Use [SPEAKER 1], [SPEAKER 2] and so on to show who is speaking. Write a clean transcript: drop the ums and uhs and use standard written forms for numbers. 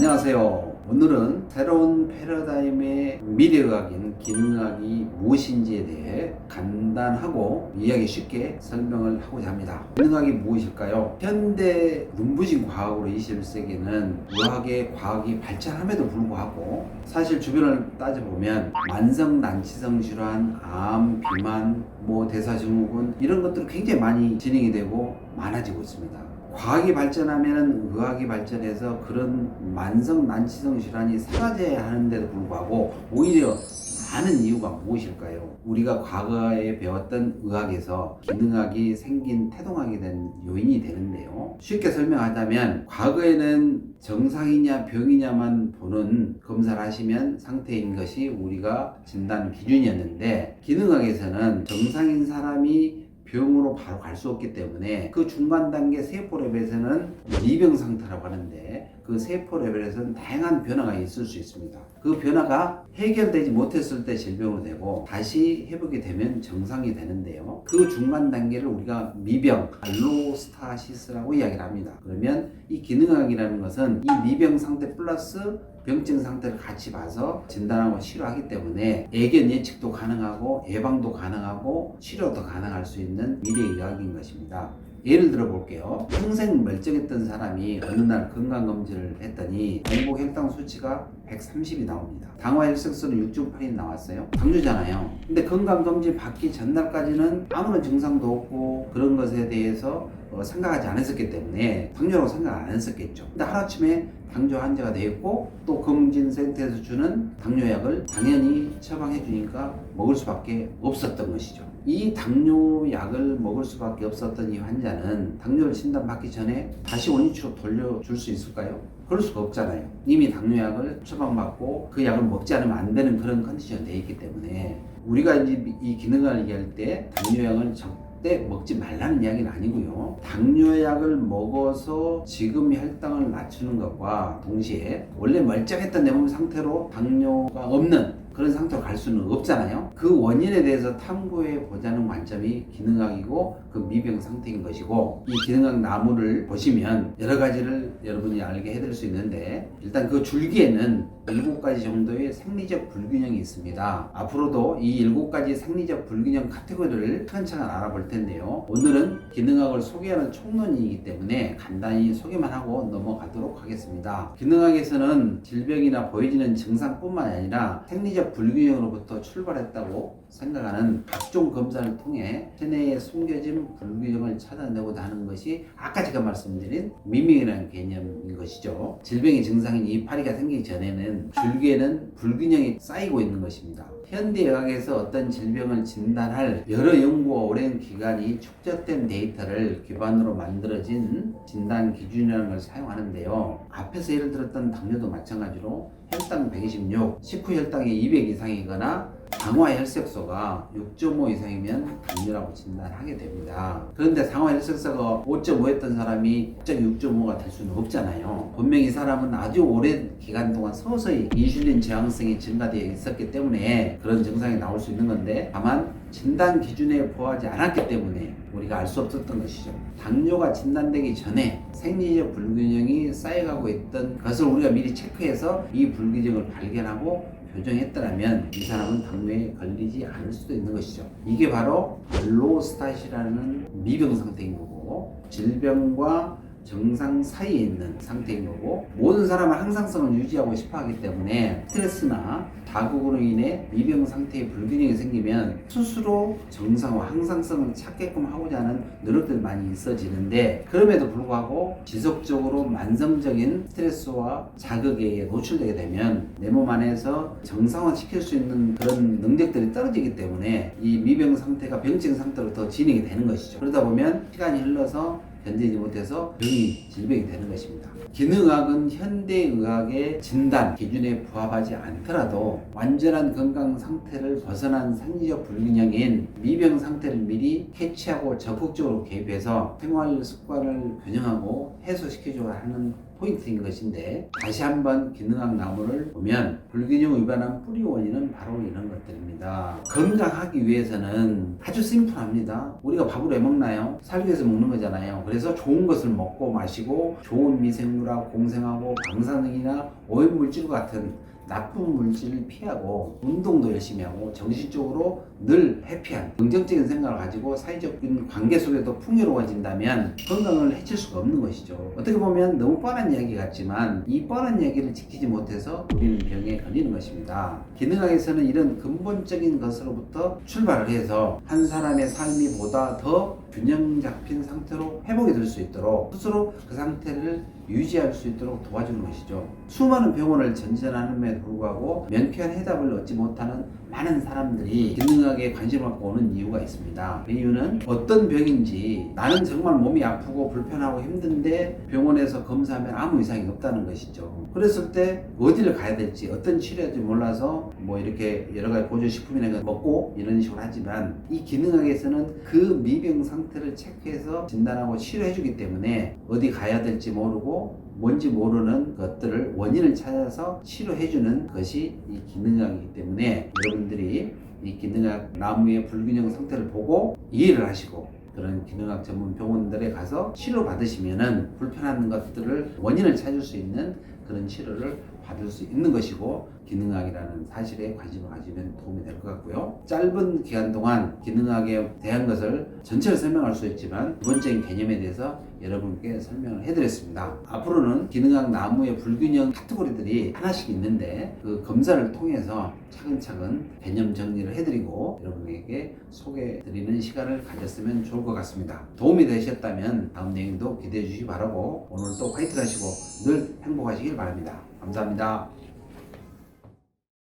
[SPEAKER 1] 안녕하세요. 오늘은 새로운 패러다임의 미래의학인 기능의학이 무엇인지에 대해 간단하고 이해하기 쉽게 설명을 하고자 합니다. 기능의학이 무엇일까요? 현대 눈부신 과학으로 21세기는 의학의 과학이 발전함에도 불구하고 사실 주변을 따져보면 만성 난치성 질환, 암, 비만, 대사증후군 이런 것들이 굉장히 많이 진행이 되고 많아지고 있습니다. 과학이 발전하면 의학이 발전해서 그런 만성 난치성 질환이 사라져야 하는데도 불구하고 오히려 많은 이유가 무엇일까요? 우리가 과거에 배웠던 의학에서 기능학이 생긴 태동하게 된 요인이 되는데요. 쉽게 설명하자면 과거에는 정상이냐 병이냐만 보는 검사를 하시면 상태인 것이 우리가 진단 기준이었는데 기능학에서는 정상인 사람이 병으로 바로 갈 수 없기 때문에 그 중간 단계 세포 레벨에서는 미병 상태라고 하는데 그 세포 레벨에서는 다양한 변화가 있을 수 있습니다. 그 변화가 해결되지 못했을 때 질병으로 되고 다시 회복이 되면 정상이 되는데요. 그 중간 단계를 우리가 미병, 알로스타시스라고 이야기를 합니다. 그러면 이 기능학이라는 것은 이 미병 상태 플러스 병증 상태를 같이 봐서 진단하고 치료하기 때문에 예견 예측도 가능하고 예방도 가능하고 치료도 가능할 수 있는 미래의학인 것입니다. 예를 들어 볼게요. 평생 멀쩡했던 사람이 어느 날 건강검진을 했더니 공복 혈당 수치가 130이 나옵니다. 당화 혈색소는 6.8이 나왔어요. 당뇨잖아요. 근데 건강검진 받기 전날까지는 아무런 증상도 없고 그런 것에 대해서 생각하지 않았었기 때문에 당뇨라고 생각 안 했었겠죠. 근데 하루아침에 당뇨 환자가 되었고 또 검진센터에서 주는 당뇨약을 당연히 처방해 주니까 먹을 수밖에 없었던 것이죠. 이 당뇨약을 먹을 수밖에 없었던 이 환자는 당뇨를 진단받기 전에 다시 원위치로 돌려줄 수 있을까요? 그럴 수가 없잖아요. 이미 당뇨약을 처방받고 그 약을 먹지 않으면 안 되는 그런 컨디션이 되어 있기 때문에 우리가 이제 이 기능을 얘기할 때 당뇨약을 절대 먹지 말라는 이야기는 아니고요. 당뇨약을 먹어서 지금 혈당을 낮추는 것과 동시에 원래 멀쩡했던 내 몸 상태로 당뇨가 없는 그런 상태로 갈 수는 없잖아요. 그 원인에 대해서 탐구해 보자는 관점이 기능학이고 그 미병 상태인 것이고 이 기능학 나무를 보시면 여러 가지를 여러분이 알게 해드릴 수 있는데 일단 그 줄기에는 7가지 정도의 생리적 불균형이 있습니다. 앞으로도 이 7가지 생리적 불균형 카테고리를 차근차근 알아볼 텐데요. 오늘은 기능학을 소개하는 총론이기 때문에 간단히 소개만 하고 넘어가도록 하겠습니다. 기능학에서는 질병이나 보여지는 증상뿐만 아니라 생리적 불균형으로부터 출발했다고 생각하는 각종 검사를 통해 체내에 숨겨진 불균형을 찾아내고자 하는 것이 아까 제가 말씀드린 미명이라는 개념인 것이죠. 질병의 증상인 이파리가 생기기 전에는 줄기에는 불균형이 쌓이고 있는 것입니다. 현대의학에서 어떤 질병을 진단할 여러 연구와 오랜 기간이 축적된 데이터를 기반으로 만들어진 진단 기준이라는 걸 사용하는데요. 앞에서 예를 들었던 당뇨도 마찬가지로 혈당 126, 식후 혈당이 200 이상이거나 당화 혈색소가 6.5 이상이면 당뇨라고 진단하게 됩니다. 그런데 당화 혈색소가 5.5였던 사람이 갑자기 6.5가 될 수는 없잖아요. 분명히 이 사람은 아주 오랜 기간 동안 서서히 인슐린 저항성이 증가되어 있었기 때문에 그런 증상이 나올 수 있는 건데 다만 진단 기준에 포함하지 않았기 때문에 우리가 알 수 없었던 것이죠. 당뇨가 진단되기 전에 생리적 불균형이 쌓여가고 있던 것을 우리가 미리 체크해서 이 불균형을 발견하고 교정했더라면 이 사람은 당뇨에 걸리지 않을 수도 있는 것이죠. 이게 바로 알로스타시라는 미병 상태인 거고 질병과 정상 사이에 있는 상태인 거고 모든 사람은 항상성을 유지하고 싶어 하기 때문에 스트레스나 자극으로 인해 미병 상태의 불균형이 생기면 스스로 정상화 항상성을 찾게끔 하고자 하는 노력들이 많이 있어지는데 그럼에도 불구하고 지속적으로 만성적인 스트레스와 자극에 노출되게 되면 내 몸 안에서 정상화 시킬 수 있는 그런 능력들이 떨어지기 때문에 이 미병 상태가 병증 상태로 더 진행이 되는 것이죠. 그러다 보면 시간이 흘러서 견디지 못해서 질병이 되는 것입니다. 기능학은 현대의학의 진단 기준에 부합하지 않더라도 완전한 건강 상태를 벗어난 생리적 불균형인 미병 상태를 미리 캐치하고 적극적으로 개입해서 생활 습관을 변형하고 해소시키려고 하는 포인트인 것인데, 다시 한번 기능학 나무를 보면 불균형 위반한 뿌리 원인은 바로 이런 것들입니다. 건강하기 위해서는 아주 심플합니다. 우리가 밥을 왜 먹나요? 살기 위해서 먹는 거잖아요. 그래서 좋은 것을 먹고 마시고 좋은 미생물하고 공생하고 방사능이나 오염물질 같은 나쁜 물질을 피하고 운동도 열심히 하고 정신적으로 늘 해피한 긍정적인 생각을 가지고 사회적인 관계 속에도 풍요로워진다면 건강을 해칠 수가 없는 것이죠. 어떻게 보면 너무 뻔한 이야기 같지만 이 뻔한 이야기를 지키지 못해서 우리는 병에 걸리는 것입니다. 기능학에서는 이런 근본적인 것으로부터 출발을 해서 한 사람의 삶이 보다 더 균형 잡힌 상태로 회복이 될 수 있도록 스스로 그 상태를 유지할 수 있도록 도와주는 것이죠. 수많은 병원을 전전하는데도 불구하고 명쾌한 해답을 얻지 못하는 많은 사람들이 기능학에 관심을 갖고 오는 이유가 있습니다. 그 이유는 어떤 병인지, 나는 정말 몸이 아프고 불편하고 힘든데 병원에서 검사하면 아무 이상이 없다는 것이죠. 그랬을 때 어디를 가야 될지, 어떤 치료할지 몰라서 뭐 이렇게 여러 가지 보조식품이나 거 먹고 이런 식으로 하지만, 이 기능학에서는 그 미병 상태를 체크해서 진단하고 치료해 주기 때문에 어디 가야 될지 모르고 뭔지 모르는 것들을 원인을 찾아서 치료해주는 것이 이 기능학이기 때문에, 여러분들이 이 기능학 나무의 불균형 상태를 보고 이해를 하시고 그런 기능학 전문 병원들에 가서 치료 받으시면은 불편한 것들을 원인을 찾을 수 있는 그런 치료를 받을 수 있는 것이고, 기능학이라는 사실에 관심을 가지면 도움이 될 것 같고요. 짧은 기간 동안 기능학에 대한 것을 전체를 설명할 수 있지만 기본적인 개념에 대해서 여러분께 설명을 해드렸습니다. 앞으로는 기능학 나무의 불균형 카테고리들이 하나씩 있는데 그 검사를 통해서 차근차근 개념 정리를 해드리고 여러분에게 소개해드리는 시간을 가졌으면 좋을 것 같습니다. 도움이 되셨다면 다음 내용도 기대해 주시기 바라고, 오늘도 화이팅 하시고 늘 행복하시길 바랍니다. 감사합니다.